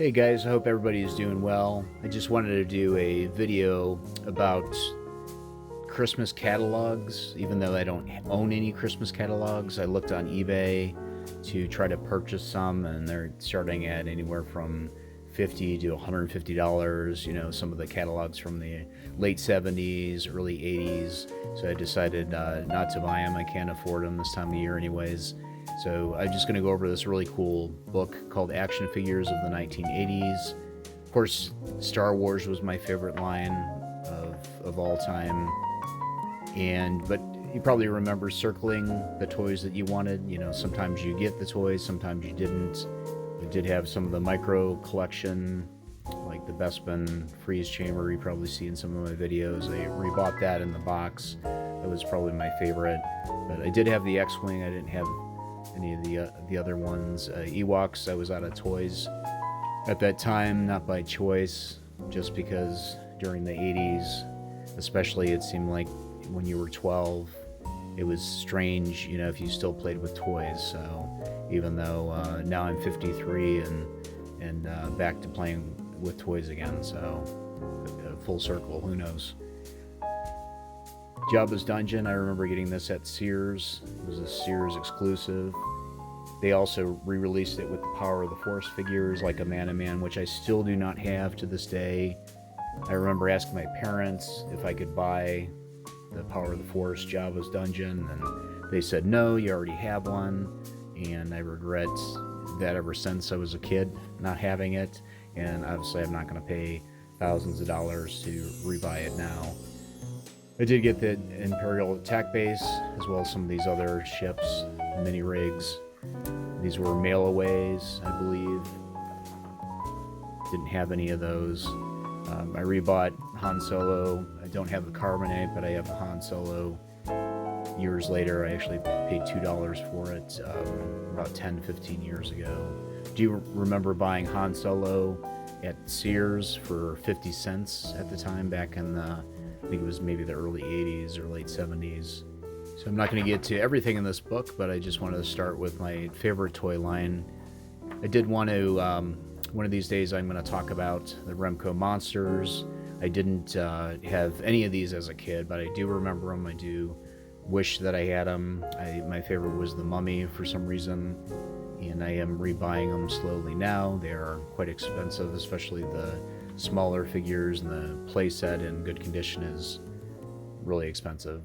Hey guys, I hope everybody's doing well. I just wanted to do a video about Christmas catalogs. Even though I don't own any Christmas catalogs, I looked on eBay to try to purchase some, and they're starting at anywhere from $50 to $150. Some of the catalogs from the late 70's, early 80's. So I decided not to buy them. I can't afford them this time of year, anyways. So I'm just going to go over this really cool book called Action Figures of the 1980's. Of course, Star Wars was my favorite line of all time. But you probably remember circling the toys that you wanted. Sometimes you get the toys, sometimes you didn't. We did have some of the micro collection, like the Bespin freeze chamber you probably see in some of my videos. I rebought that in the box. That was probably my favorite. But I did have the X-Wing. I didn't have any of the other ones. Ewoks, I was out of toys at that time, not by choice, just because during the 80's, especially, it seemed like when you were 12, it was strange, if you still played with toys. So even though now I'm 53 and back to playing with toys again, so full circle, who knows. Jabba's Dungeon, I remember getting this at Sears. It was a Sears exclusive. They also re-released it with the Power of the Force figures, like a Man-O-Man, which I still do not have to this day. I remember asking my parents if I could buy the Power of the Force Jabba's Dungeon, and they said, no, you already have one. And I regret that ever since I was a kid, not having it. And obviously I'm not going to pay thousands of dollars to rebuy it now. I did get the Imperial Attack Base, as well as some of these other ships, mini rigs. These were mail-aways, I believe. Didn't have any of those. I rebought Han Solo. I don't have the Carbonate, but I have the Han Solo. Years later, I actually paid $2 for it, about 10, 15 years ago. Do you remember buying Han Solo at Sears for 50 cents at the time, back in I think it was maybe the early 80's or late 70's. So I'm not going to get to everything in this book, but I just wanted to start with my favorite toy line. I did want to, one of these days I'm going to talk about the Remco monsters. I didn't have any of these as a kid, but I do remember them. I do wish that I had them. My favorite was the Mummy for some reason, and I am rebuying them slowly now. They are quite expensive, especially the smaller figures, and the play set in good condition is really expensive.